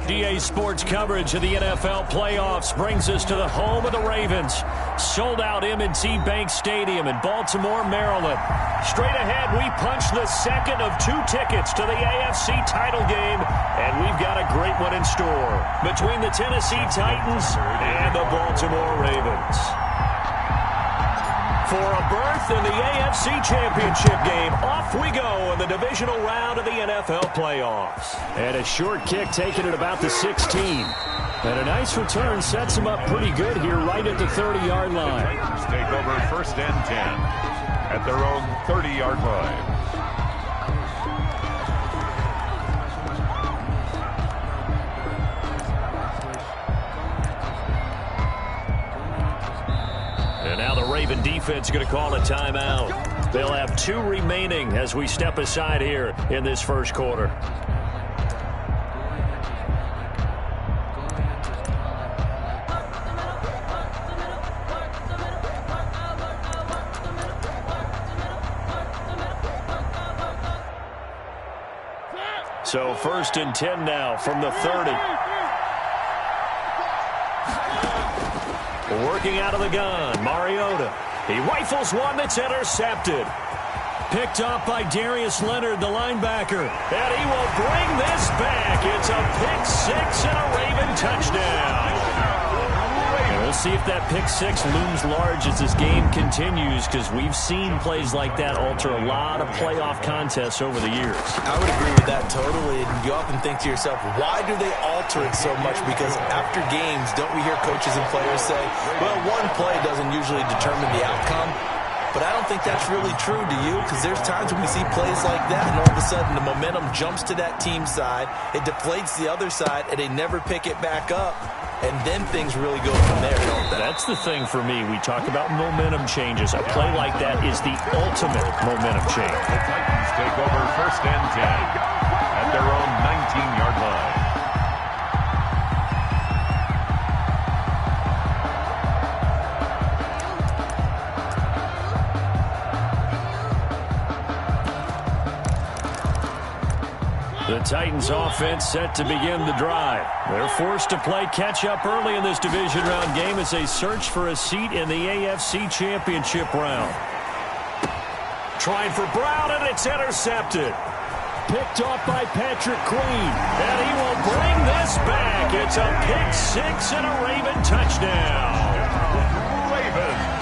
EA Sports coverage of the NFL playoffs brings us to the home of the Ravens. Sold out M&T Bank Stadium in Baltimore, Maryland. Straight ahead, we punch the second of 2 tickets to the AFC title game, and we've got a great one in store between the Tennessee Titans and the Baltimore Ravens. For a berth in the AFC Championship game, off we go in the divisional round of the NFL playoffs. And a short kick taken at about the 16. And a nice return sets them up pretty good here right at the 30-yard line. The Titans take over first and 10 at their own 30-yard line. Raven defense going to call a timeout. They'll have 2 remaining as we step aside here in this first quarter. So first and 10 now from the 30. Working out of the gun, Mariota. He rifles one that's intercepted. Picked off by Darius Leonard, the linebacker. And he will bring this back. It's a pick 6 and a Raven touchdown. And we'll see if that pick 6 looms large as this game continues, because we've seen plays like that alter a lot of playoff contests over the years. I would agree with that totally. And you often think to yourself, why do they alter it so much? Because after games, don't we hear coaches and players say, well, one play doesn't usually determine the outcome? But I don't think that's really true, do you? Because there's times when we see plays like that, and all of a sudden the momentum jumps to that team side, it deflates the other side, and they never pick it back up. And then things really go from there, don't they? That's the thing for me. We talk about momentum changes. A play like that is the ultimate momentum change. The Titans take over first and 10 at their own 19-yard line. The Titans offense set to begin the drive. They're forced to play catch-up early in this division round game as they search for a seat in the AFC Championship round. Trying for Brown, and it's intercepted. Picked off by Patrick Queen, and he will bring this back. It's a pick 6 and a Raven touchdown. Ravens.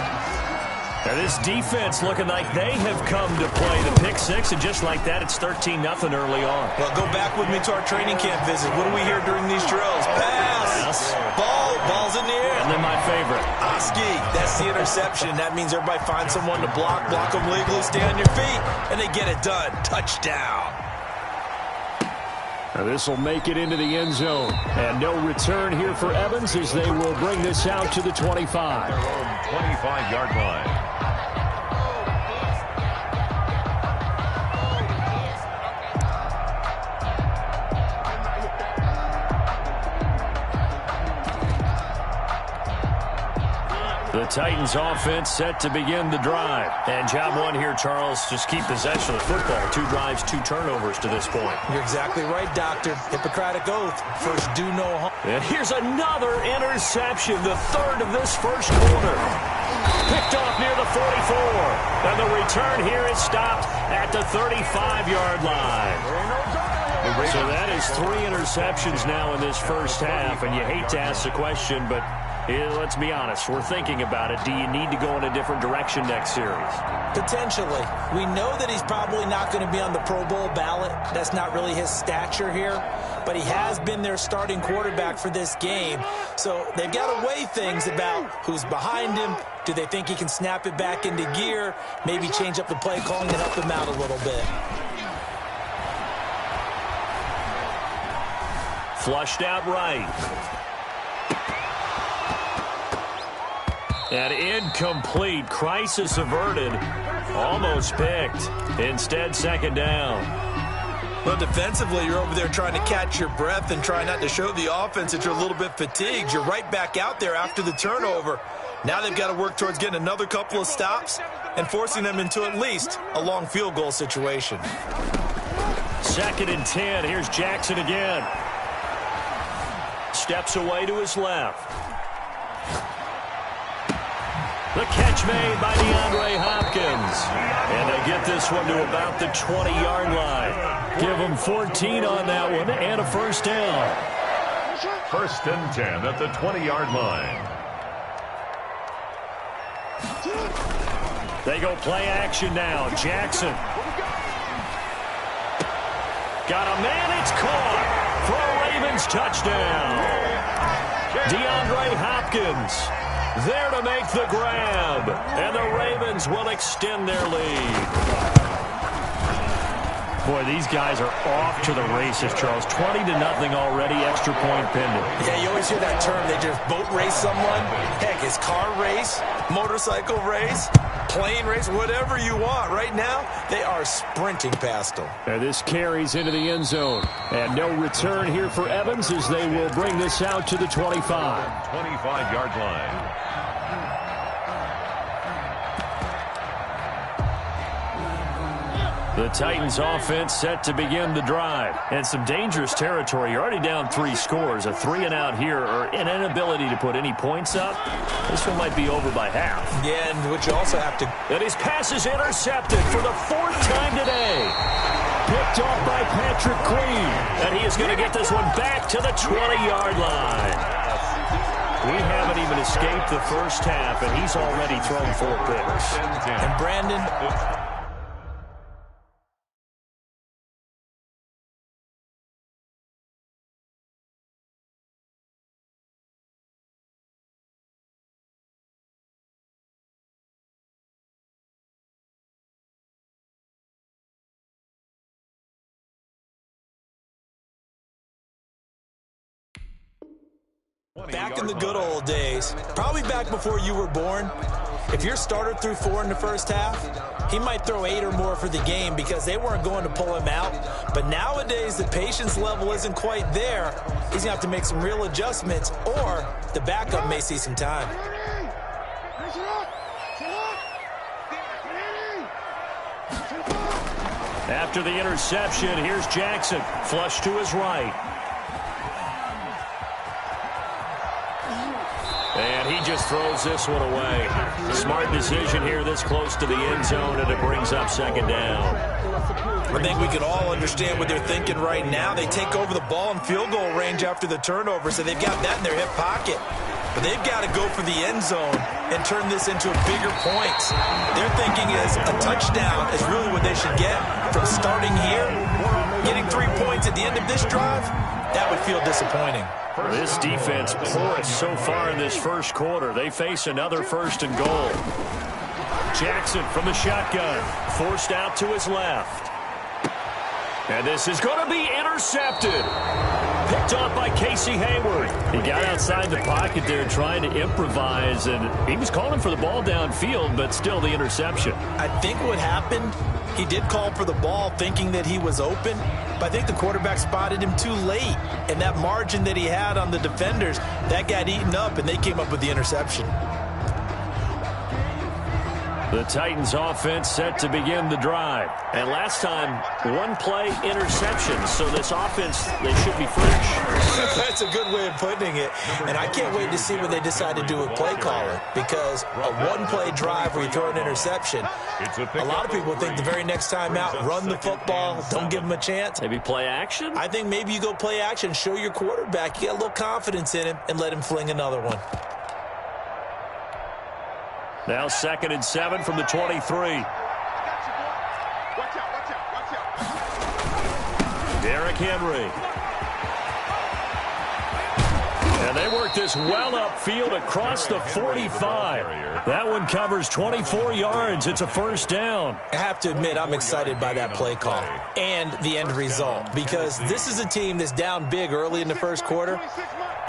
Now this defense looking like they have come to play the pick 6, and just like that, it's 13-0 early on. Well, go back with me to our training camp visit. What do we hear during these drills? Pass. Ball's in the air. And then my favorite. Oski, that's the interception. That means everybody finds someone to block them legally, stay on your feet, and they get it done. Touchdown. Now this will make it into the end zone. And no return here for Evans as they will bring this out to the 25. Their own 25-yard line. The Titans offense set to begin the drive. And job one here, Charles, just keep possession of the football. 2 drives, 2 turnovers to this point. You're exactly right, Doctor. Hippocratic oath. First, do no harm. And here's another interception, the 3rd of this first quarter. Picked off near the 44. And the return here is stopped at the 35-yard line. So that is 3 interceptions now in this first half. And you hate to ask the question, but let's be honest, we're thinking about it. Do you need to go in a different direction next series? Potentially. We know that he's probably not going to be on the Pro Bowl ballot. That's not really his stature here. But he has been their starting quarterback for this game. So they've got to weigh things about who's behind him. Do they think he can snap it back into gear? Maybe change up the play calling to help him out a little bit. Flushed out right. And incomplete. Crisis averted. Almost picked. Instead, second down. Well, defensively, you're over there trying to catch your breath and try not to show the offense that you're a little bit fatigued. You're right back out there after the turnover. Now they've got to work towards getting another couple of stops and forcing them into at least a long field goal situation. 2nd and 10. Here's Jackson again. steps away to his left. The catch made by DeAndre Hopkins. And they get this one to about the 20-yard line. Give them 14 on that one and a first down. First and 10 at the 20-yard line. They go play action now. Jackson. Got a man, it's caught for a Ravens touchdown. DeAndre Hopkins there to make the grab, and the Ravens will extend their lead. Boy, these guys are off to the races, Charles. 20-0 already, extra point pending. Yeah, you always hear that term, they just boat race someone. Heck, it's car race, motorcycle race, plane race, whatever you want. Right now, they are sprinting past them. And this carries into the end zone. And no return here for Evans as they will bring this out to the 25. 25-yard line. The Titans offense set to begin the drive. And some dangerous territory. You're already down 3 scores. A 3-and-out here or an inability to put any points up. This one might be over by half. Yeah, and what you also have to... And his pass is intercepted for the 4th time today. Picked off by Patrick Queen. And he is going to get this one back to the 20-yard line. We haven't even escaped the first half, and he's already thrown 4 picks. And Brandon... Back in the good old days, probably back before you were born, if your starter threw 4 in the first half, he might throw 8 or more for the game because they weren't going to pull him out. But nowadays, the patience level isn't quite there. He's going to have to make some real adjustments, or the backup may see some time. After the interception, here's Jackson. Flush to his right. And he just throws this one away. Smart decision here this close to the end zone, and it brings up 2nd down. I think we can all understand what they're thinking right now. They take over the ball in field goal range after the turnover, so they've got that in their hip pocket. But they've got to go for the end zone and turn this into a bigger point. Their thinking is a touchdown is really what they should get from starting here. Getting 3 points at the end of this drive, that would feel disappointing. This defense porous so far in this first quarter. They face another 1st and goal. Jackson from the shotgun, forced out to his left. And this is going to be intercepted. Picked off by Casey Hayward. He got outside the pocket there trying to improvise, and he was calling for the ball downfield, but still the interception. I think what happened, he did call for the ball thinking that he was open, but I think the quarterback spotted him too late. And that margin that he had on the defenders, that got eaten up, and they came up with the interception. The Titans offense set to begin the drive. And last time, 1-play interception. So this offense, they should be fresh. That's a good way of putting it. And I can't wait to see what they decide to do with play calling. Because a 1-play drive where you throw an interception, a lot of people think the very next time out, run the football, don't give them a chance. Maybe play action? I think maybe you go play action, show your quarterback, you got a little confidence in him, and let him fling another one. Now 2nd and 7 from the 23. Derrick Henry. And they work this well upfield across the 45. That one covers 24 yards. It's a 1st down. I have to admit, I'm excited by that play call and the end result, because this is a team that's down big early in the first quarter,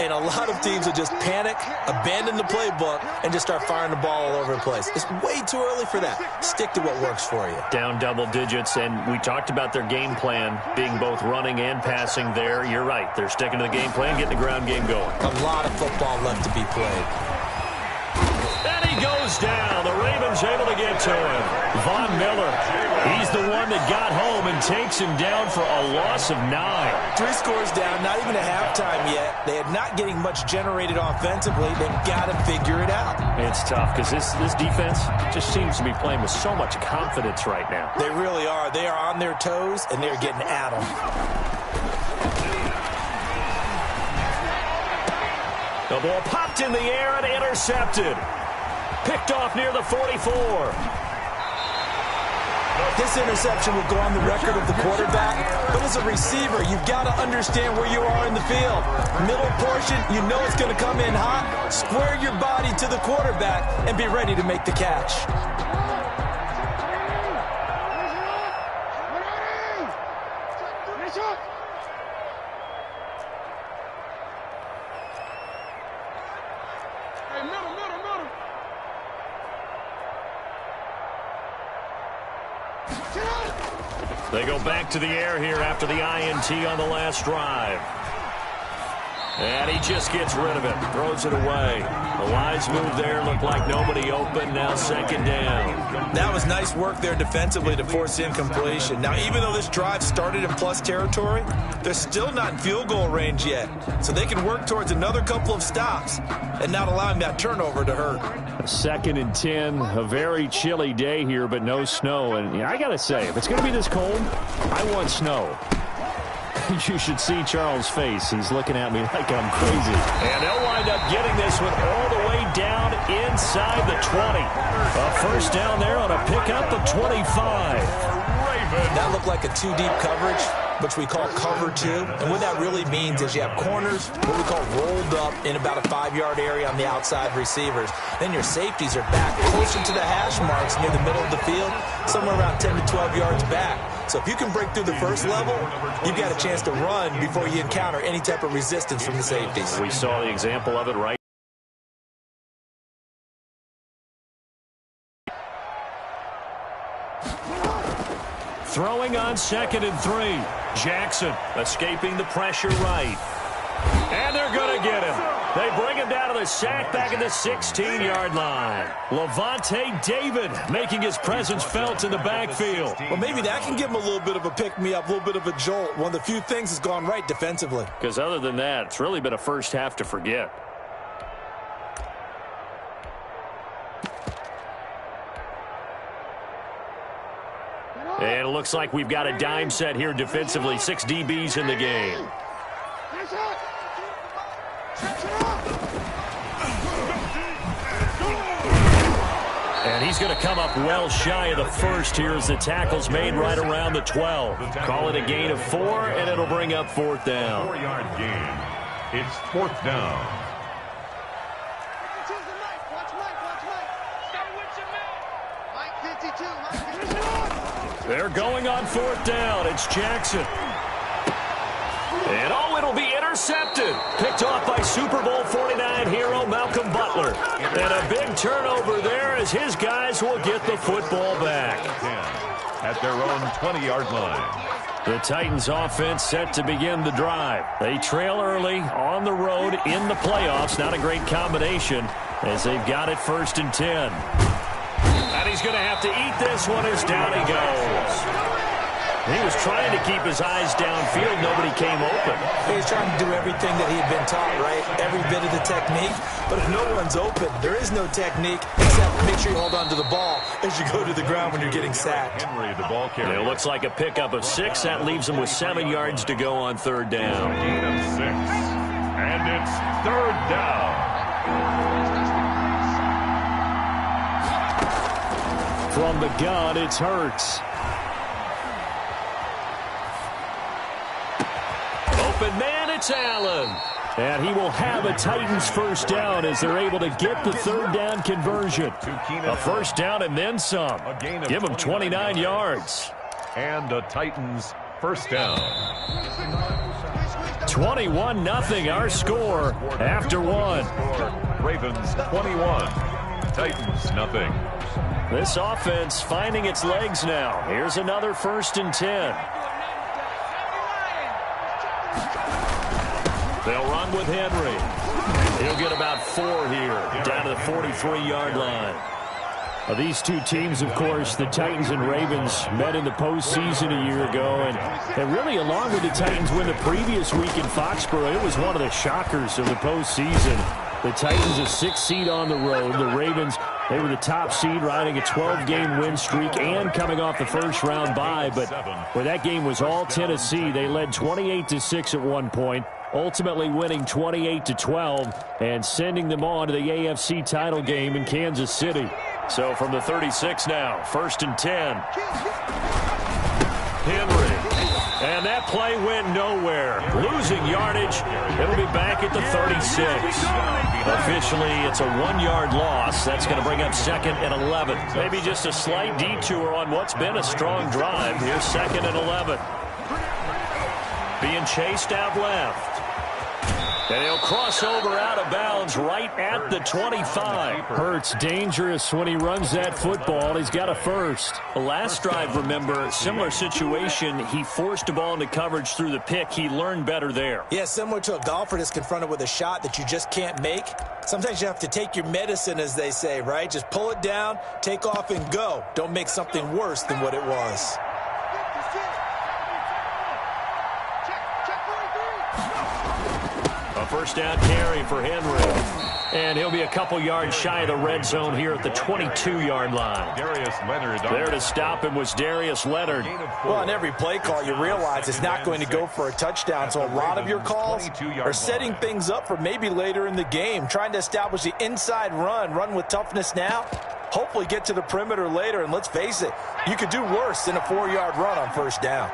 and a lot of teams will just panic, abandon the playbook, and just start firing the ball all over the place. It's way too early for that. Stick to what works for you. Down double digits, and we talked about their game plan being both running and passing there. You're right. They're sticking to the game plan, getting the ground game going. A lot of football left to be played. And he goes goes down. The Ravens able to get to him. Von Miller, he's the one that got home and takes him down for a loss of 9. 3 scores down, not even a halftime yet. They are not getting much generated offensively. They've got to figure it out. It's tough because this defense just seems to be playing with so much confidence right now. They really are. They are on their toes, and they're getting at them. The ball popped in the air and intercepted. Picked off near the 44. This interception will go on the record of the quarterback, but as a receiver, you've got to understand where you are in the field. Middle portion, you know it's going to come in hot. Square your body to the quarterback and be ready to make the catch. They go back to the air here after the INT on the last drive. And he just gets rid of it. Throws it away. The wise move there. Looked like nobody open. Now second down. That was nice work there defensively to force incompletion. Now, even though this drive started in plus territory, they're still not in field goal range yet. So they can work towards another couple of stops and not allowing that turnover to hurt. 2nd and 10. A very chilly day here, but no snow. And I got to say, if it's going to be this cold, I want snow. You should see Charles' face. He's looking at me like I'm crazy. And they'll wind up getting this one all the way down inside the 20. A first down there on a pickup of 25. That looked like a 2-deep coverage, which we call cover 2. And what that really means is you have corners, what we call rolled up in about a 5-yard area on the outside receivers. Then your safeties are back closer to the hash marks near the middle of the field, somewhere around 10 to 12 yards back. So if you can break through the first level, you've got a chance to run before you encounter any type of resistance from the safeties. We saw the example of it right. Throwing on 2nd and 3. Jackson escaping the pressure right. And they're going to get him. They bring him down to the sack back at the 16-yard line. Levante David making his presence felt in the backfield. Well, maybe that can give him a little bit of a pick-me-up, a little bit of a jolt. One of the few things that's gone right defensively. Because other than that, it's really been a first half to forget. And it looks like we've got a dime set here defensively. 6 DBs in the game. And he's going to come up well shy of the first here as the tackle's made right around the 12. Call it a gain of 4, and it'll bring up 4th down. 4-yard gain. It's 4th down. They're going on 4th down. It's Jackson. And it'll be intercepted. Picked off by Super Bowl 49 hero Malcolm Butler. And a big turnover there as his guys will get the football back. At their own 20-yard line. The Titans offense set to begin the drive. They trail early on the road in the playoffs. Not a great combination as they've got it 1st and 10. And he's going to have to eat this one as down he goes. He was trying to keep his eyes downfield. Nobody came open. He was trying to do everything that he had been taught, right? Every bit of the technique. But if no one's open, there is no technique except make sure you hold on to the ball as you go to the ground when you're getting sacked. Henry, the ball carrier. It looks like a pickup of 6. That leaves him with 7 yards to go on 3rd down. Gain of 6. And it's 3rd down. From the gun, it's Hurts. Open man, it's Allen. And he will have a Titans first down as they're able to get the 3rd down conversion. A first down and then some. Give them 29 yards. And the Titans first down. 21-0 our score after 1. Ravens 21. Titans nothing. This offense finding its legs now. Here's another 1st and 10. They'll run with Henry. He'll get about 4 here, down to the 43-yard line. These two teams, of course, the Titans and Ravens, met in the postseason a year ago. And really, along with the Titans win the previous week in Foxborough, it was one of the shockers of the postseason. The Titans, a 6th seed on the road. The Ravens, they were the top seed, riding a 12-game win streak and coming off the first-round bye. But where that game was all Tennessee, they led 28-6 at one point, ultimately winning 28-12 and sending them on to the AFC title game in Kansas City. So from the 36 now, 1st and 10. Henry. And that play went nowhere. Losing yardage. It'll be back at the 36. Officially, it's a 1-yard loss. That's going to bring up 2nd and 11. Maybe just a slight detour on what's been a strong drive. Here's 2nd and 11. Being chased out left. And he'll cross over out of bounds right at the 25. Hurts dangerous when he runs that football. He's got a first. The last drive, remember, similar situation. He forced a ball into coverage through the pick. He learned better there. Yeah, similar to a golfer that's confronted with a shot that you just can't make. Sometimes you have to take your medicine, as they say, right? Just pull it down, take off, and go. Don't make something worse than what it was. First down carry for Henry. And he'll be a couple yards shy of the red zone here at the 22-yard line. Darius Leonard. There to stop him was Darius Leonard. Well, on every play call, you realize it's not going to go for a touchdown. So a lot of your calls are setting things up for maybe later in the game, trying to establish the inside run with toughness now, hopefully get to the perimeter later. And let's face it, you could do worse than a 4-yard run on first down.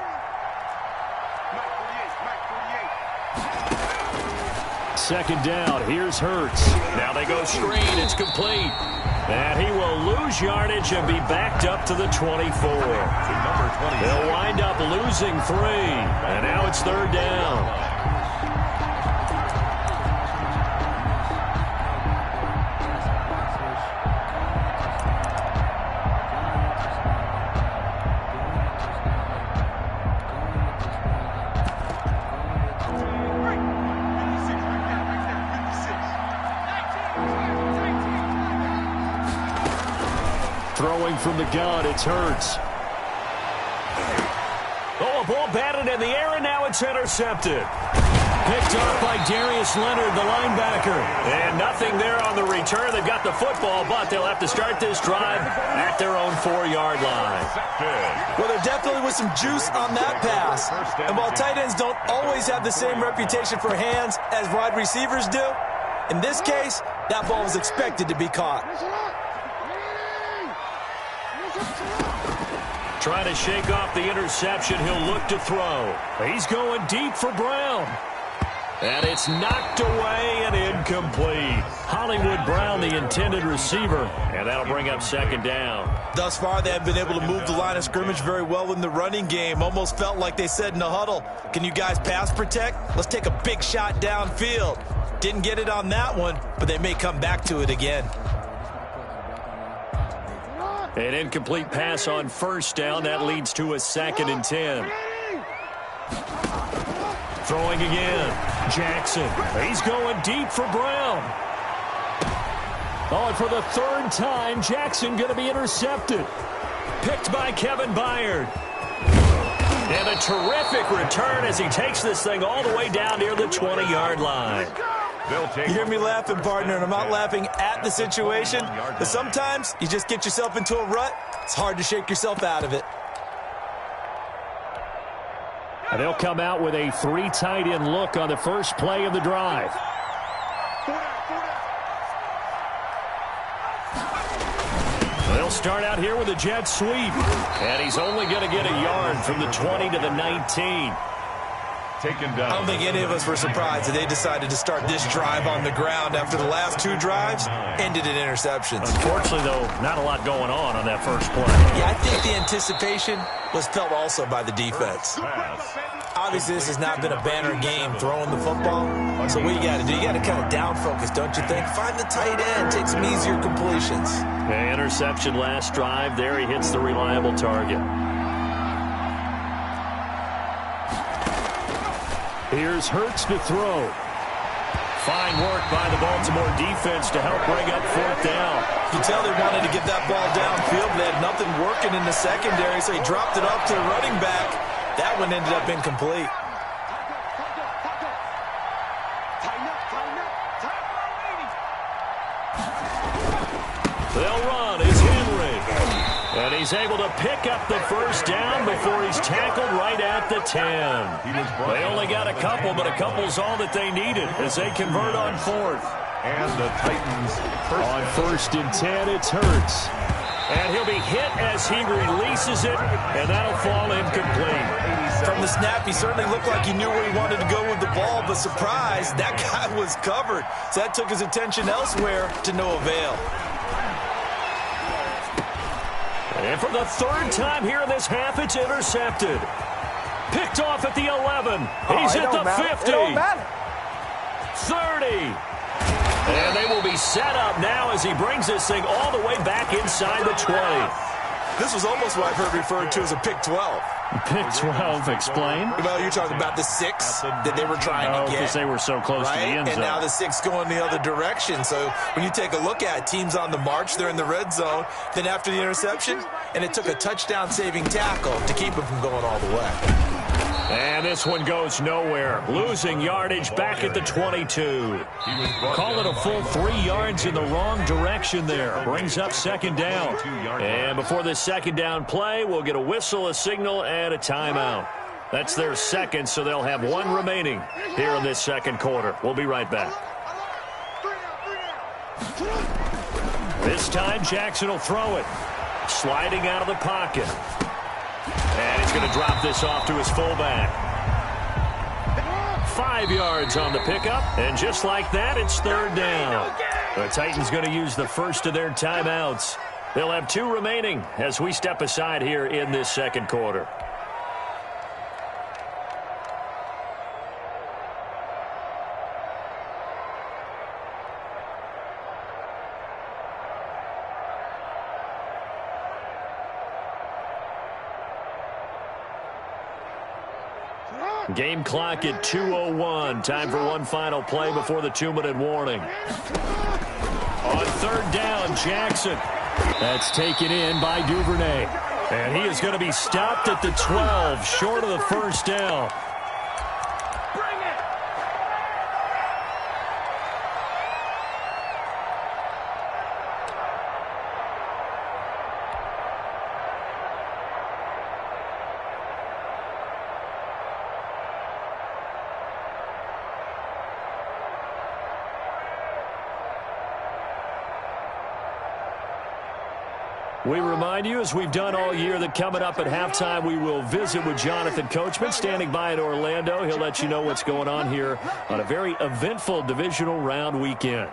Second down. Here's Hurts. Now they go screen. It's complete. And he will lose yardage and be backed up to the 24. They'll wind up losing 3. And now it's 3rd down. Throwing from the gun, it's Hurts. Oh, a ball batted in the air, and now it's intercepted. Picked off by Darius Leonard, the linebacker. And nothing there on the return. They've got the football, but they'll have to start this drive at their own 4-yard line. Well, there definitely was some juice on that pass. And while tight ends don't always have the same reputation for hands as wide receivers do, in this case, that ball was expected to be caught. Trying to shake off the interception. He'll look to throw. He's going deep for Brown. And it's knocked away and incomplete. Hollywood Brown, the intended receiver. And that'll bring up 2nd down. Thus far, they have been able to move the line of scrimmage very well in the running game. Almost felt like they said in the huddle, can you guys pass protect? Let's take a big shot downfield. Didn't get it on that one, but they may come back to it again. An incomplete pass on first down. That leads to a 2nd and 10. Throwing again. Jackson. He's going deep for Brown. Oh, and for the 3rd time, Jackson going to be intercepted. Picked by Kevin Byard. And a terrific return as he takes this thing all the way down near the 20-yard line. You hear me laughing, partner, and I'm not laughing at the situation, but sometimes you just get yourself into a rut. It's hard to shake yourself out of it. And they'll come out with a 3 tight end look on the first play of the drive. They'll start out here with a jet sweep. And he's only going to get a yard from the 20 to the 19. Taken down. I don't think any of us were surprised that they decided to start this drive on the ground after the last 2 drives ended in interceptions. Unfortunately, though, not a lot going on that first play. Yeah, I think the anticipation was felt also by the defense. Obviously, this has not been a banner game throwing the football. So what you got to do, you got to kind of down focus, don't you think? Find the tight end, take some easier completions. Yeah, interception last drive. There he hits the reliable target. Here's Hurts to throw. Fine work by the Baltimore defense to help bring up fourth down. You can tell they wanted to get that ball downfield. They had nothing working in the secondary, so he dropped it off to the running back. That one ended up incomplete. They'll run. It's Henry. And he's able to pick up the first down before he's tackled right at the 10. They only got a couple, but a couple's all that they needed as they convert on fourth. And the Titans on first and 10, it's Hurts. And he'll be hit as he releases it, and that'll fall incomplete. From the snap, he certainly looked like he knew where he wanted to go with the ball, but surprise, that guy was covered. So that took his attention elsewhere to no avail. And for the third time here in this half, it's intercepted. Picked off at the 11. He's at the 50. 30. And they will be set up now as he brings this thing all the way back inside the 20. This was almost what I've heard referred to as a pick 12. Pick 12, explain. Well, you're talking about the 6 that they were trying to get. Because they were so close to the end zone. And now the 6 going the other direction. So when you take a look at it, teams on the march, they're in the red zone. Then after the interception, and it took a touchdown-saving tackle to keep it from going all the way. And this one goes nowhere. Losing yardage back at the 22. Call it a full 3 yards in the wrong direction there. Brings up second down. And before this second down play, we'll get a whistle, a signal, and a timeout. That's their second, so they'll have 1 remaining here in this second quarter. We'll be right back. This time, Jackson will throw it. Sliding out of the pocket. And he's going to drop this off to his fullback. 5 yards on the pickup, and just like that, it's third down. The Titans going to use the first of their timeouts. They'll have 2 remaining as we step aside here in this second quarter. Game clock at 2:01. Time for one final play before the 2-minute warning. On third down, Jackson. That's taken in by Duvernay. And he is going to be stopped at the 12, short of the first down. We remind you, as we've done all year, that coming up at halftime, we will visit with Jonathan Coachman, standing by in Orlando. He'll let you know what's going on here on a very eventful divisional round weekend.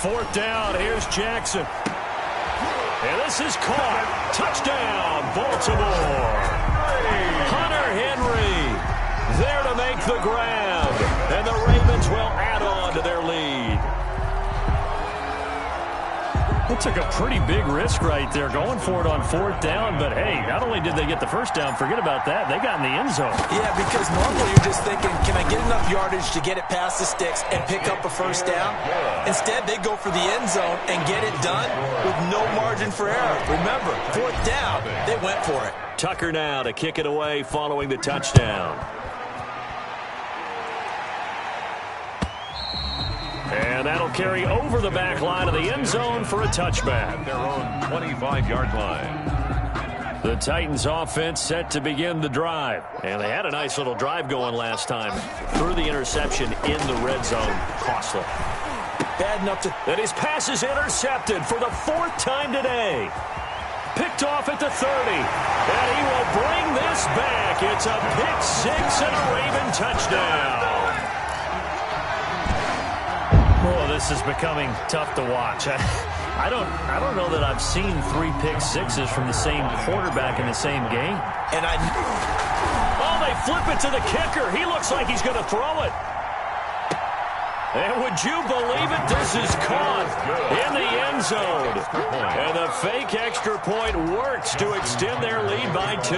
Fourth down, here's Jackson. And this is caught. Touchdown, Baltimore. Hunter Henry there to make the grab. And the Ravens will add on to their lead. They took a pretty big risk right there going for it on fourth down, but hey, not only did they get the first down, forget about that, they got in the end zone. Yeah, because normally you're just thinking, can I get enough yardage to get it past the sticks and pick up a first down? Instead, they go for the end zone and get it done with no margin for error. Remember, fourth down, they went for it. Tucker now to kick it away following the touchdown. And that'll carry over the back line of the end zone for a touchback. Their own 25-yard line. The Titans offense set to begin the drive. And they had a nice little drive going last time. Through the interception in the red zone. Costly. Bad enough to... And his pass is intercepted for the 4th time today. Picked off at the 30. And he will bring this back. It's a pick 6 and a Raven touchdown. Oh, this is becoming tough to watch. I don't know that I've seen 3 pick sixes from the same quarterback in the same game. And they flip it to the kicker. He looks like he's going to throw it. And would you believe it? This is caught in the end zone. And the fake extra point works to extend their lead by 2.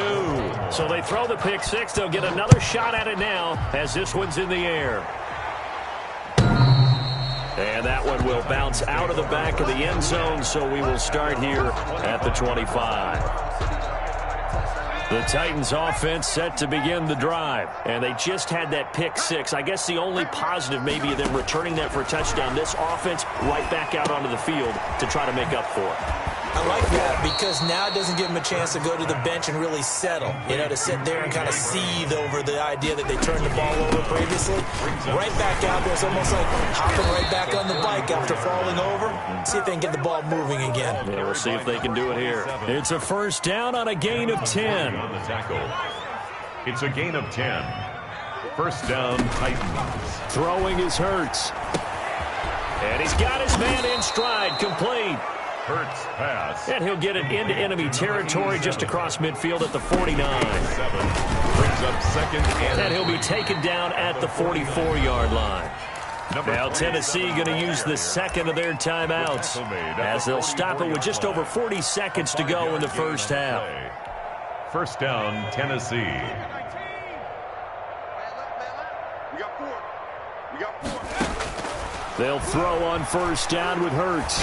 So they throw the pick 6. They'll get another shot at it now as this one's in the air. And that one will bounce out of the back of the end zone, so we will start here at the 25. The Titans offense set to begin the drive, and they just had that pick six. I guess the only positive maybe of them returning that for a touchdown. This offense right back out onto the field to try to make up for it. I like that because now it doesn't give them a chance to go to the bench and really settle, to sit there and kind of seethe over the idea that they turned the ball over previously. Right back out there. It's almost like hopping right back on the bike after falling over. See if they can get the ball moving again. Yeah, we'll see if they can do it here. It's a first down on a gain of 10. On the tackle. It's a gain of 10. First down, Titans. Throwing is Hurts. And he's got his man in stride, complete. Hurts pass. And he'll get it into enemy territory just across midfield at the 49. Brings up second and he'll be taken down at the 44-yard line. Now Tennessee going to use the second of their timeouts as they'll stop it with just over 40 seconds to go in the first half. First down, Tennessee. They'll throw on first down with Hurts.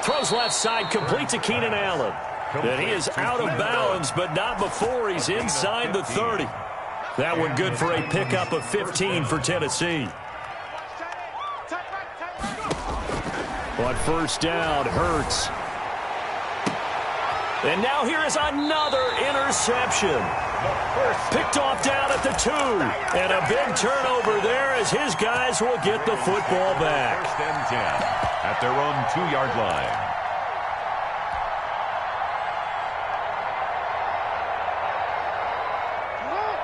Throws left side, complete to Keenan Allen. And he is out of bounds, but not before he's inside the 30. That one good for a pickup of 15 for Tennessee. On first down, Hurts. And now here is another interception. Picked off down at the 2. And a big turnover there as his guys will get the football back. First and 10 at their own 2-yard line.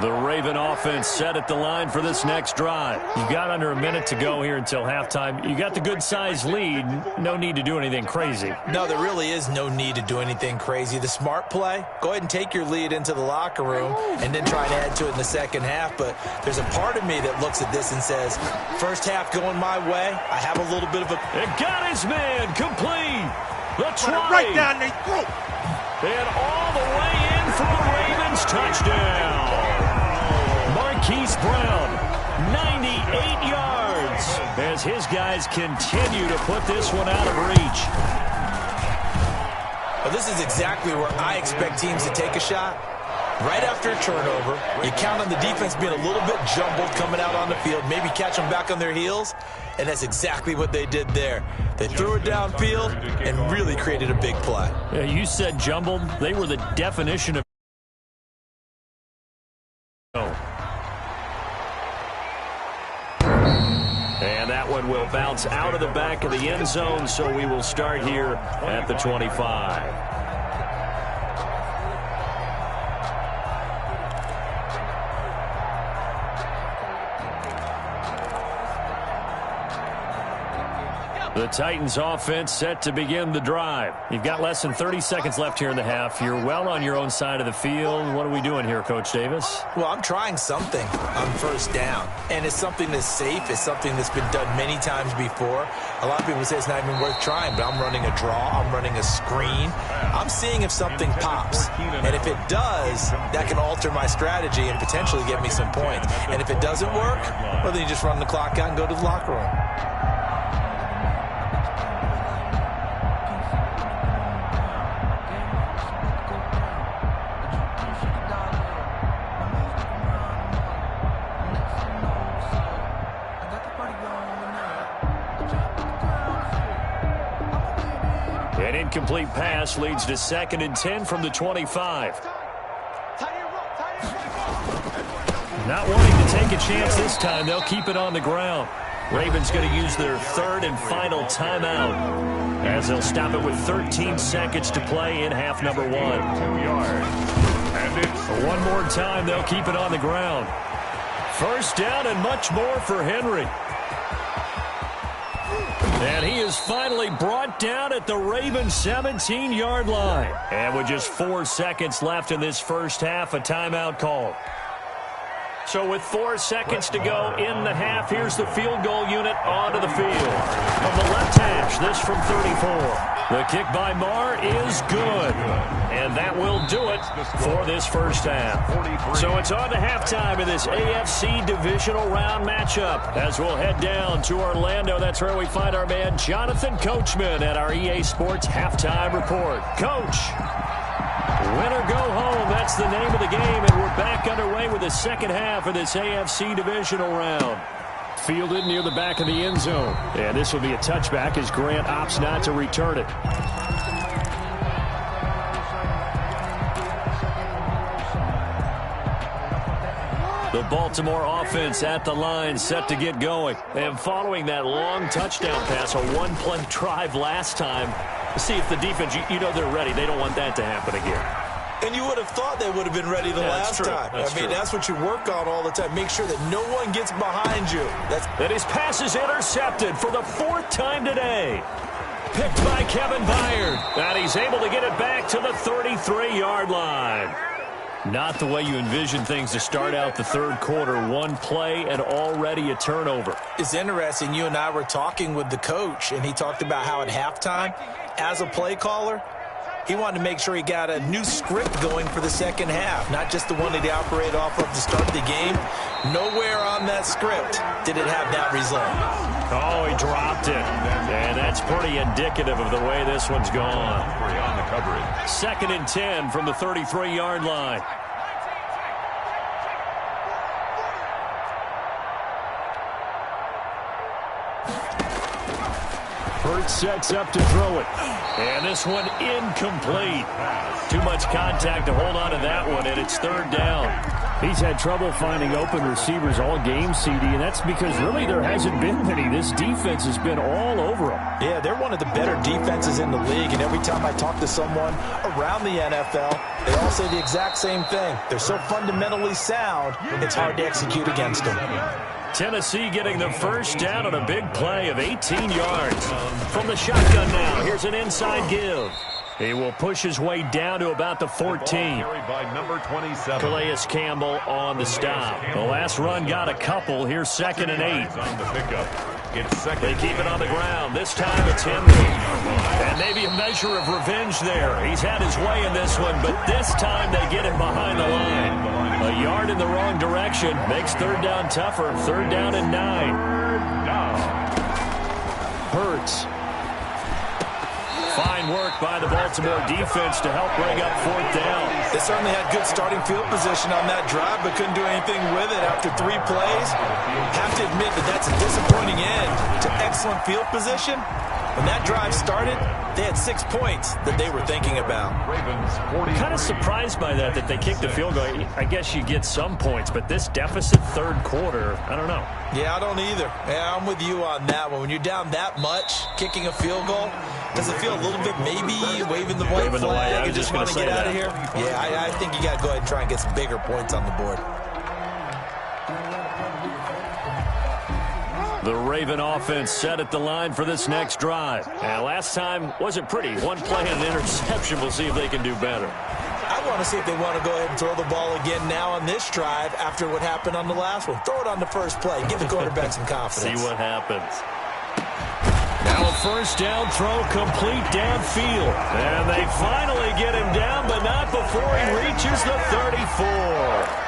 The Raven offense set at the line for this next drive. You've got under a minute to go here until halftime. You got the good-sized lead. No need to do anything crazy. No, there really is no need to do anything crazy. The smart play, go ahead and take your lead into the locker room and then try and add to it in the second half. But there's a part of me that looks at this and says, first half going my way, I have a little bit of a... It got his man complete. The try. Right down their throat. And all the way in for a Ravens touchdown. Marquise Brown, 98 yards, as his guys continue to put this one out of reach. Well, this is exactly where I expect teams to take a shot. Right after a turnover, you count on the defense being a little bit jumbled coming out on the field, maybe catch them back on their heels, and that's exactly what they did there. They threw it downfield and really created a big play. Yeah, you said jumbled. They were the definition of... And that one will bounce out of the back of the end zone, so we will start here at the 25. The Titans offense set to begin the drive. You've got less than 30 seconds left here in the half. You're well on your own side of the field. What are we doing here, Coach Davis? Well, I'm trying something on first down, and it's something that's safe. It's something that's been done many times before. A lot of people say it's not even worth trying, but I'm running a draw. I'm running a screen. I'm seeing if something pops, and if it does, that can alter my strategy and potentially get me some points. And if it doesn't work, well, then you just run the clock out and go to the locker room. An incomplete pass leads to 2nd and 10 from the 25. Not wanting to take a chance this time, they'll keep it on the ground. Ravens going to use their 3rd and final timeout as they'll stop it with 13 seconds to play in half number 1. 2 yards. And it's one more time, they'll keep it on the ground. First down and much more for Henry. And he is finally brought down at the Ravens 17-yard line. And with just 4 seconds left in this first half, a timeout call. So with 4 seconds to go in the half, here's the field goal unit onto the field. From the left hash, this from 34. The kick by Marr is good. And that will do it for this first half. So it's on to halftime in this AFC divisional round matchup. As we'll head down to Orlando, that's where we find our man Jonathan Coachman at our EA Sports Halftime Report. Coach, win or go home, that's the name of the game, and we're back underway with the second half of this AFC divisional round. Fielded near the back of the end zone. And this will be a touchback as Grant opts not to return it. The Baltimore offense at the line, set to get going. And following that long touchdown pass, a one-play drive last time, see if the defense, you know they're ready. They don't want that to happen again. And you would have thought they would have been ready the last time. That's what you work on all the time. Make sure that no one gets behind you. And his pass is intercepted for the 4th time today. Picked by Kevin Byard. And he's able to get it back to the 33-yard line. Not the way you envision things to start out the third quarter. One play and already a turnover. It's interesting. You and I were talking with the coach, and he talked about how at halftime, as a play caller, he wanted to make sure he got a new script going for the second half, not just the one that he operated off of to start the game. Nowhere on that script did it have that result. Oh, he dropped it. And that's pretty indicative of the way this one's gone. On the coverage. 2nd and 10 from the 33-yard line. Hurts sets up to throw it. And this one incomplete. Too much contact to hold on to that one, and it's 3rd down. He's had trouble finding open receivers all game, CD, and that's because really there hasn't been many. This defense has been all over them. Yeah, they're one of the better defenses in the league, and every time I talk to someone around the NFL, they all say the exact same thing. They're so fundamentally sound, it's hard to execute against them. Tennessee getting the first down on a big play of 18 yards. From the shotgun now, here's an inside give. He will push his way down to about the 14. Carried by number 27. Calais Campbell on the stop. The last run got a couple. Here's 2nd and 8. On the pickup. It's second. They keep it on the ground. This time it's Henry. And maybe a measure of revenge there. He's had his way in this one, but this time they get him behind the line. A yard in the wrong direction makes 3rd down tougher. 3rd down and 9. Hurts. Fine work by the Baltimore defense to help bring up 4th down. They certainly had good starting field position on that drive, but couldn't do anything with it after 3 plays. Have to admit that that's a disappointing end to excellent field position. When that drive started, they had 6 points that they were thinking about. Kind of surprised by that they kicked the field goal. I guess you get some points, but this deficit 3rd quarter, I don't know. Yeah, I don't either. Yeah, I'm with you on that one. When you're down that much, kicking a field goal, does it feel a little bit maybe waving the white flag and just want to get out of here? Yeah, I think you got to go ahead and try and get some bigger points on the board. The Raven offense set at the line for this next drive. And last time wasn't pretty. One play and an interception. We'll see if they can do better. I want to see if they want to go ahead and throw the ball again now on this drive after what happened on the last one. Throw it on the first play. Give the quarterback some confidence. See what happens. Now a first down throw complete downfield. And they finally get him down, but not before he reaches the 34.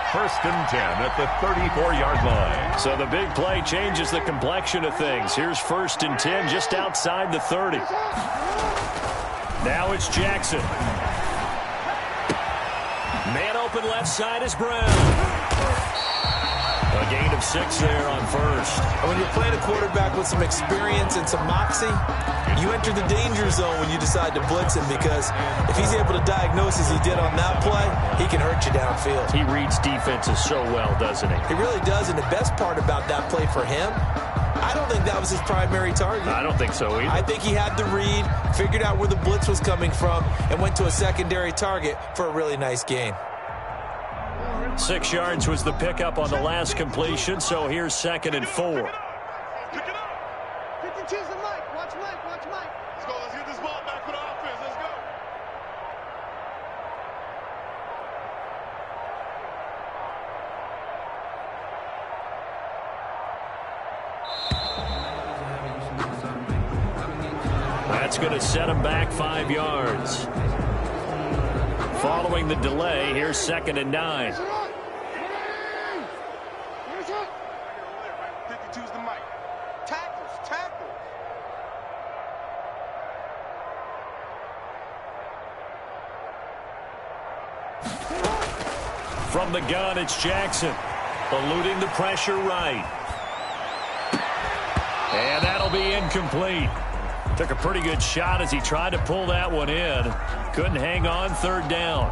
1st and 10 at the 34-yard line. So the big play changes the complexion of things. Here's 1st and 10 just outside the 30. Now it's Jackson. Man open left side is Brown. A gain of 6 there on 1st. And when you're playing a quarterback with some experience and some moxie, you enter the danger zone when you decide to blitz him, because if he's able to diagnose as he did on that play, he can hurt you downfield. He reads defenses so well, doesn't he? He really does, and the best part about that play for him, I don't think that was his primary target. I don't think so either. I think he had the read, figured out where the blitz was coming from, and went to a secondary target for a really nice gain. 6 yards was the pickup on the last completion, so here's 2nd and 4. Pick it up. 52's the Mike. Watch Mike. Watch Mike. Let's go. Let's get this ball back for the offense. Let's go. That's going to set him back 5 yards. Following the delay, here's 2nd and 9. 52's the mic. Tackles, tackles. From the gun, it's Jackson. Eluding the pressure right. And that'll be incomplete. Took a pretty good shot as he tried to pull that one in. Couldn't hang on 3rd down.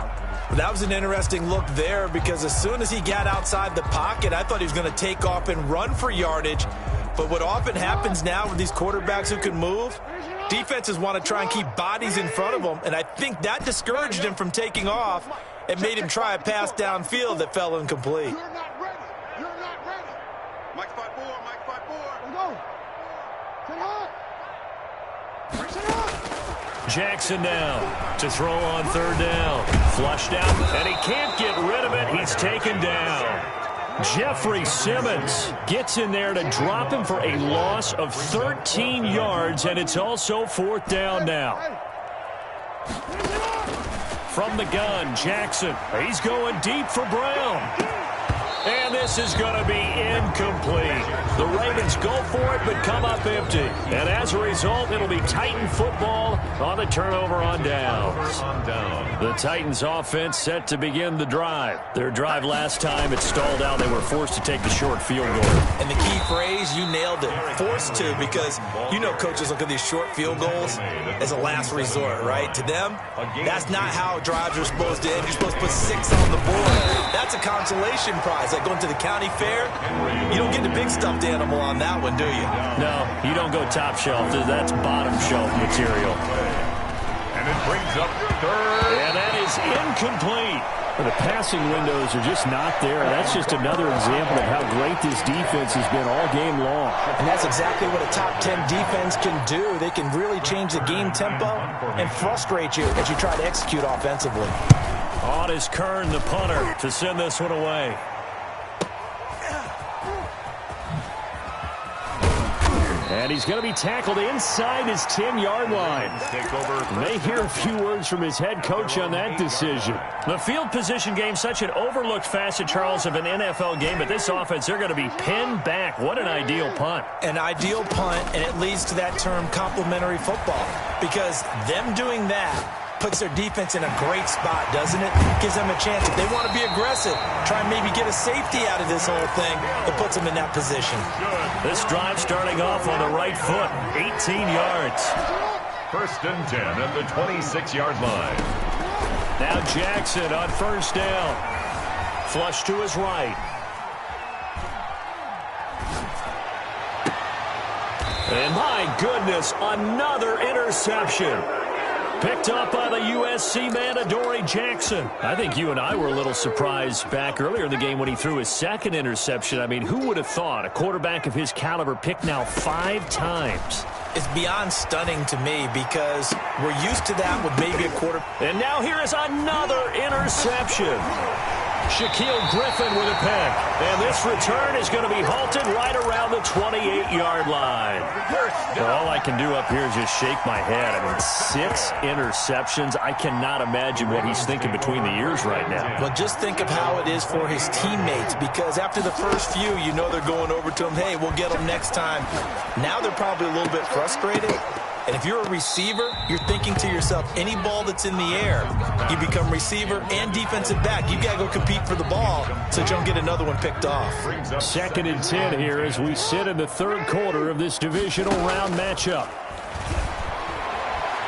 That was an interesting look there because as soon as he got outside the pocket, I thought he was going to take off and run for yardage. But what often happens now with these quarterbacks who can move, defenses want to try and keep bodies in front of them, and I think that discouraged him from taking off and made him try a pass downfield that fell incomplete. You're not ready. You're not ready. Mike 5-4, Mike 5-4. Go. Sit high. Jackson now to throw on 3rd down. Flushed out, and he can't get rid of it. He's taken down. Jeffrey Simmons gets in there to drop him for a loss of 13 yards, and it's also 4th down now. From the gun, Jackson. He's going deep for Brown. And this is going to be incomplete. The Ravens go for it, but come up empty. And as a result, it'll be Titan football on the turnover on downs. The Titans offense set to begin the drive. Their drive last time, it stalled out. They were forced to take the short field goal. And the key phrase, you nailed it, forced to, because you know coaches look at these short field goals as a last resort, right? To them, that's not how drives are supposed to end. You're supposed to put 6 on the board. That's a consolation prize. Like going to the county fair, you don't get the big stuffed animal on that one, do you? No, you don't go top shelf. That's bottom shelf material. And it brings up 3rd. And that is incomplete. The passing windows are just not there. That's just another example of how great this defense has been all game long. And that's exactly what a top 10 defense can do. They can really change the game tempo and frustrate you as you try to execute offensively. On is Kern, the punter, to send this one away. And he's going to be tackled inside his 10-yard line. May hear a few words from his head coach on that decision. The field position game, such an overlooked facet, Charles, of an NFL game, but this offense, they're going to be pinned back. What an ideal punt. An ideal punt, and it leads to that term complementary football, because them doing that puts their defense in a great spot, doesn't it? Gives them a chance. If they want to be aggressive, try and maybe get a safety out of this whole thing, it puts them in that position. This drive starting off on the right foot, 18 yards. 1st and 10 at the 26-yard line. Now Jackson on 1st down. Flush to his right. And my goodness, another interception. Picked up by the USC man, Adoree Jackson. I think you and I were a little surprised back earlier in the game when he threw his 2nd interception. I mean, who would have thought a quarterback of his caliber picked now 5 times? It's beyond stunning to me because we're used to that with maybe a quarter. And now here is another interception. Shaquille Griffin with a pick. And this return is going to be halted right around the 28-yard line. Well, all I can do up here is just shake my head. I mean, 6 interceptions. I cannot imagine what he's thinking between the ears right now. Well, just think of how it is for his teammates, because after the first few, you know they're going over to him, hey, we'll get them next time. Now they're probably a little bit frustrated. And if you're a receiver, you're thinking to yourself, any ball that's in the air, you become receiver and defensive back. You got to go compete for the ball so that you don't get another one picked off. 2nd and 10 here as we sit in the 3rd quarter of this divisional round matchup.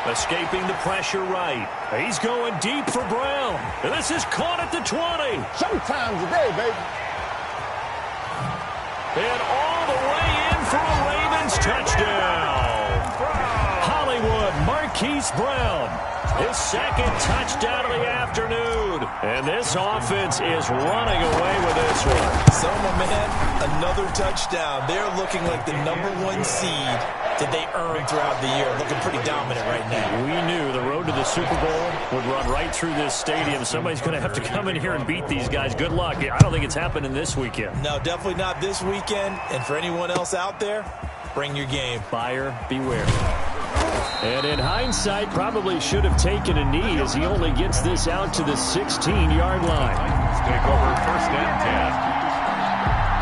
Escaping the pressure right. He's going deep for Brown. And this is caught at the 20. Showtime's today, baby. And all the way in for a Ravens touchdown. Marquise Brown, his 2nd touchdown of the afternoon. And this offense is running away with this one. So, my man, another touchdown. They're looking like the #1 seed that they earned throughout the year. Looking pretty dominant right now. We knew the road to the Super Bowl would run right through this stadium. Somebody's going to have to come in here and beat these guys. Good luck. I don't think it's happening this weekend. No, definitely not this weekend. And for anyone else out there, bring your game. Buyer beware. And in hindsight, probably should have taken a knee as he only gets this out to the 16-yard line. Titans take over 1st and 10.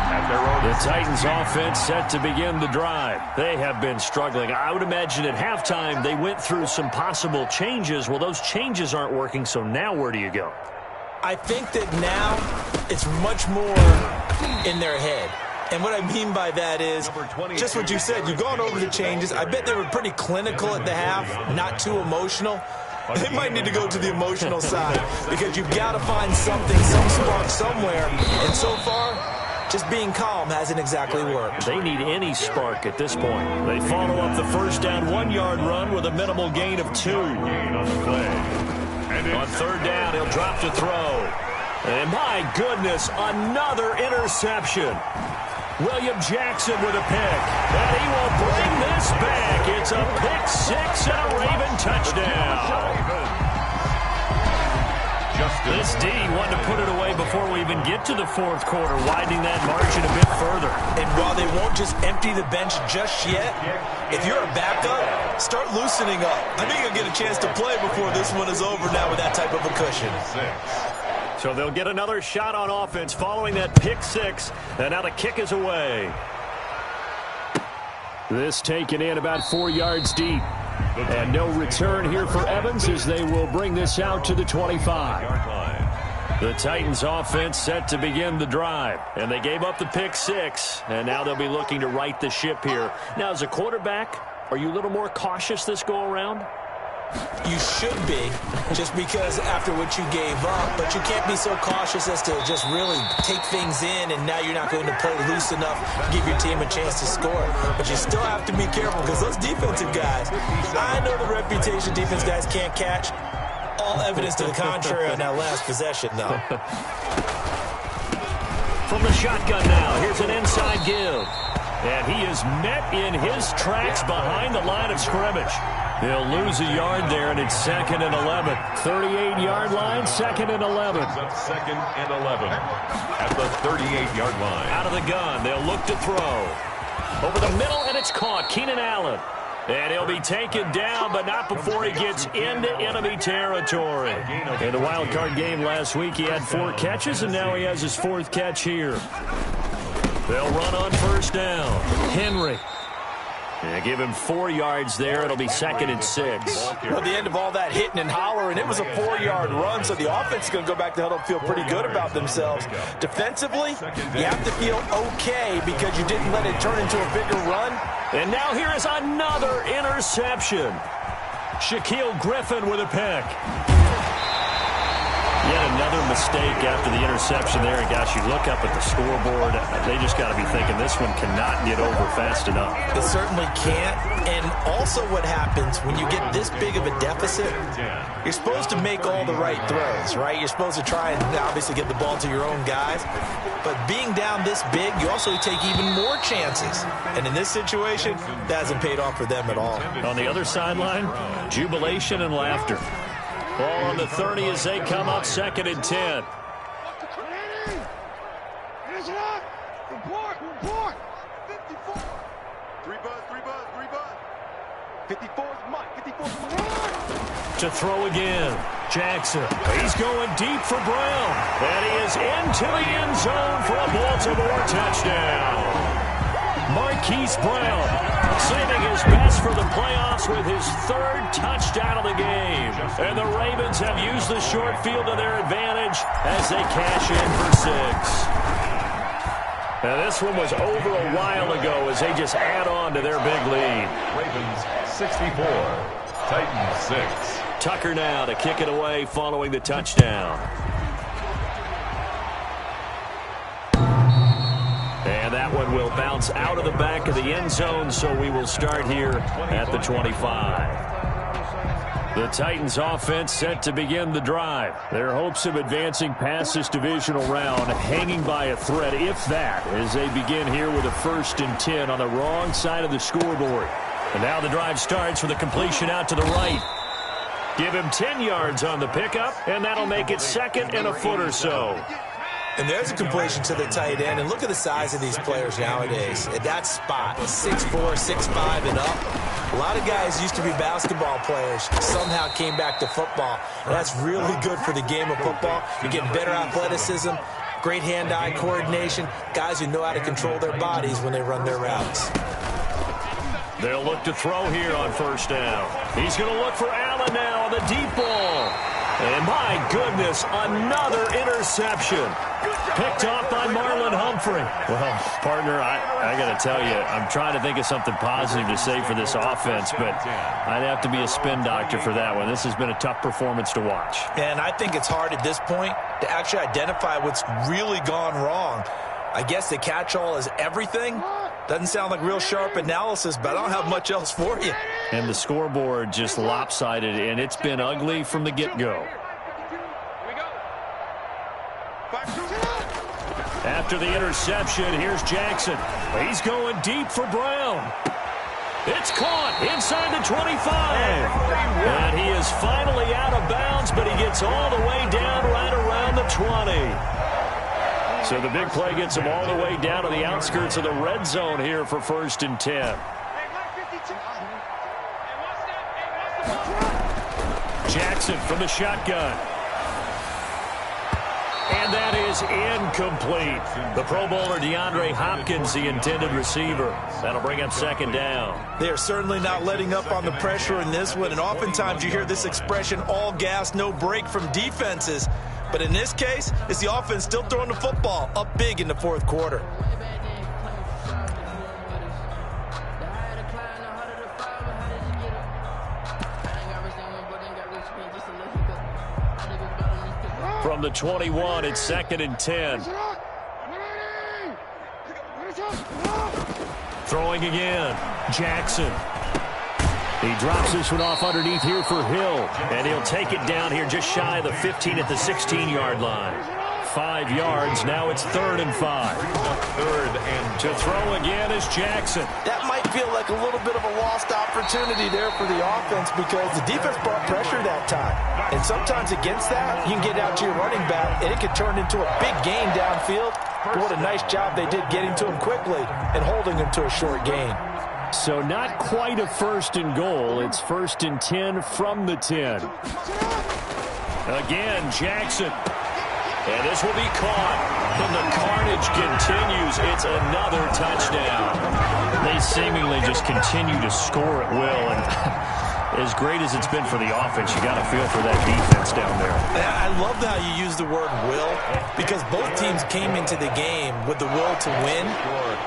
At their own. The Titans offense set to begin the drive. They have been struggling. I would imagine at halftime they went through some possible changes. Well, those changes aren't working, so now where do you go? I think that now it's much more in their head. And what I mean by that is just what you said. You've gone over the changes. I bet they were pretty clinical at the half, not too emotional. They might need to go to the emotional side because you've got to find something, some spark somewhere. And so far, just being calm hasn't exactly worked. They need any spark at this point. They follow up the first down 1-yard run with a minimal gain of 2. On 3rd down, he'll drop to throw. And my goodness, another interception. William Jackson with a pick. And he will bring this back. It's a pick 6 and a Raven touchdown. This D wanted to put it away before we even get to the 4th quarter, widening that margin a bit further. And while they won't just empty the bench just yet, if you're a backup, start loosening up. I think you'll get a chance to play before this one is over now with that type of a cushion. So they'll get another shot on offense following that pick 6, and now the kick is away. This taken in about 4 yards deep. And no return here for Evans as they will bring this out to the 25. The Titans offense set to begin the drive, and they gave up the pick 6, and now they'll be looking to right the ship here. Now, as a quarterback, are you a little more cautious this go-around? You should be, just because after what you gave up, but you can't be so cautious as to just really take things in, and now you're not going to play loose enough to give your team a chance to score. But you still have to be careful because those defensive guys, I know the reputation defense guys can't catch. All evidence to the contrary on that last possession, though. From the shotgun now, here's an inside give. And he is met in his tracks behind the line of scrimmage. He'll lose a yard there, and it's 2nd and 11. 38-yard line, 2nd and 11. 2nd and 11 at the 38-yard line. Out of the gun, they'll look to throw. Over the middle, and it's caught. Keenan Allen. And he'll be taken down, but not before he gets into enemy territory. In the wild card game last week, he had 4 catches, and now he has his 4th catch here. They'll run on 1st down. Henry. And give him 4 yards there. It'll be 2nd and 6. Well, at the end of all that hitting and hollering, it was a 4-yard run, so the offense is going to go back to huddle and feel pretty good about themselves. Defensively, you have to feel okay because you didn't let it turn into a bigger run. And now here is another interception. Shaquille Griffin with a pick. Yet another mistake after the interception there. And, gosh, you look up at the scoreboard. They just got to be thinking this one cannot get over fast enough. It certainly can't. And also what happens when you get this big of a deficit, you're supposed to make all the right throws, right? You're supposed to try and obviously get the ball to your own guys. But being down this big, you also take even more chances. And in this situation, that hasn't paid off for them at all. On the other sideline, jubilation and laughter. Ball on the 30 as they come up 2nd and 10. Finish it up. Report. 54. 3 buzz. 54 is Mike. 54 is Mike. To throw again. Jackson. He's going deep for Brown. And he is into the end zone for a Baltimore touchdown. Marquise Brown saving his best for the playoffs with his 3rd touchdown of the game. And the Ravens have used the short field to their advantage as they cash in for 6. Now this one was over a while ago as they just add on to their big lead. Ravens 64, Titans 6. Tucker now to kick it away following the touchdown. And that one will bounce out of the back of the end zone, so we will start here at the 25. The Titans offense set to begin the drive. Their hopes of advancing past this divisional round hanging by a thread, if that, as they begin here with a 1st and 10 on the wrong side of the scoreboard. And now the drive starts with a completion out to the right. Give him 10 yards on the pickup, and that'll make it 2nd and a foot or so. And there's a completion to the tight end. And look at the size of these players nowadays. At that spot, 6'4", 6'5", and up. A lot of guys used to be basketball players, somehow came back to football. And that's really good for the game of football. You're getting better athleticism, great hand-eye coordination, guys who know how to control their bodies when they run their routes. They'll look to throw here on first down. He's going to look for Allen now on the deep ball. And my goodness, another interception. Picked off by Marlon Humphrey. Well, partner, I got to tell you, I'm trying to think of something positive to say for this offense, but I'd have to be a spin doctor for that one. This has been a tough performance to watch. And I think it's hard at this point to actually identify what's really gone wrong. I guess the catch-all is everything. Doesn't sound like real sharp analysis, but I don't have much else for you. And the scoreboard just lopsided, and it's been ugly from the get-go. After the interception, here's Jackson. He's going deep for Brown. It's caught inside the 25. And he is finally out of bounds, but he gets all the way down right around the 20. So the big play gets him all the way down to the outskirts of the red zone here for 1st and 10. Jackson from the shotgun. And that is incomplete. The Pro Bowler DeAndre Hopkins, the intended receiver. That'll bring up 2nd down. They are certainly not letting up on the pressure in this one, and oftentimes you hear this expression, all gas, no break from defenses. But in this case, it's the offense still throwing the football up big in the 4th quarter. From the 21, it's 2nd and 10. Throwing again. Jackson. He drops this one off underneath here for Hill. And he'll take it down here just shy of the 15 at the 16-yard line. 5 yards. Now it's 3rd and 5. 3rd and to throw again is Jackson. That might feel like a little bit of a lost opportunity there for the offense because the defense brought pressure that time. And sometimes against that, you can get out to your running back, and it can turn into a big gain downfield. But what a nice job they did getting to him quickly and holding him to a short gain. So not quite a 1st and goal. It's 1st and 10 from the 10. Again, Jackson. And this will be caught. And the carnage continues. It's another touchdown. They seemingly just continue to score at will. And as great as it's been for the offense, you got to feel for that defense down there. I love how you use the word will, because both teams came into the game with the will to win.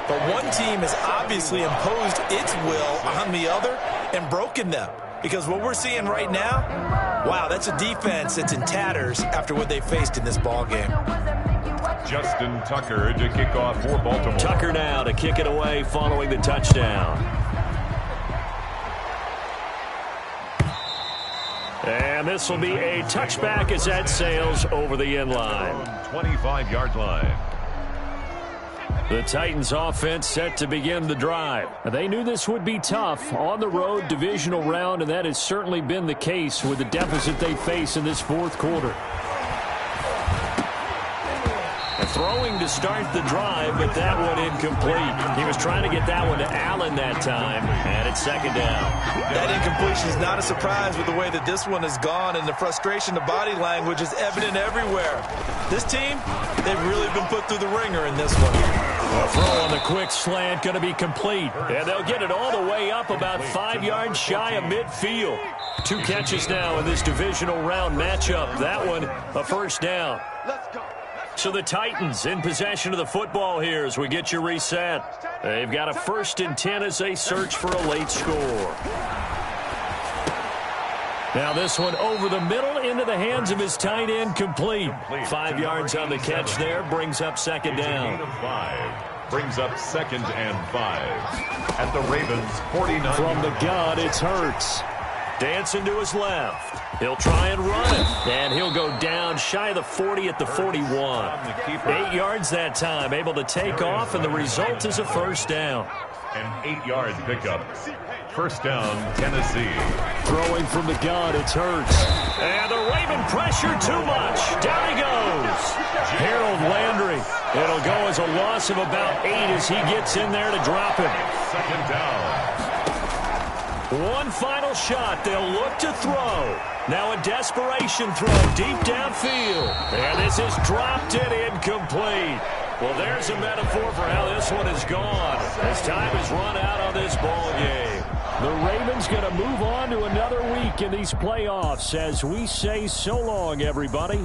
But one team has obviously imposed its will on the other and broken them. Because what we're seeing right now, wow, that's a defense that's in tatters after what they faced in this ballgame. Justin Tucker to kick off for Baltimore. Tucker now to kick it away following the touchdown. And this will be a touchback as that sails over the end line. 25-yard line. The Titans offense set to begin the drive. They knew this would be tough on the road divisional round, and that has certainly been the case with the deficit they face in this 4th quarter. Throwing to start the drive, but that one incomplete. He was trying to get that one to Allen that time, and it's 2nd down. That incompletion is not a surprise with the way that this one has gone, and the frustration, the body language is evident everywhere. This team, they've really been put through the ringer in this one. A throw on the quick slant going to be complete, and they'll get it all the way up about 5 yards shy of midfield. 2 catches now in this divisional round matchup. That one, a 1st down. Let's go. So the Titans in possession of the football here as we get you reset. They've got a 1st and 10 as they search for a late score. Now this one over the middle into the hands of his tight end, complete. 5 yards on the catch there, brings up 2nd down. Brings up 2nd and 5. At the Ravens, 49. From the gun, it's Hurts. Dancing to his left. He'll try and run it. And he'll go down shy of the 40 at the 41. 8 yards that time, able to take off, and the result is a 1st down. An 8-yard pickup. 1st down, Tennessee. Throwing from the gun, it's Hurts. And the Raven pressure too much. Down he goes. Harold Landry. It'll go as a loss of about 8 as he gets in there to drop him. 2nd down. One final shot. They'll look to throw. Now a desperation throw deep downfield. And this is dropped and incomplete. Well, there's a metaphor for how this one is gone as time has run out on this ball game. The Ravens going to move on to another week in these playoffs as we say so long, everybody.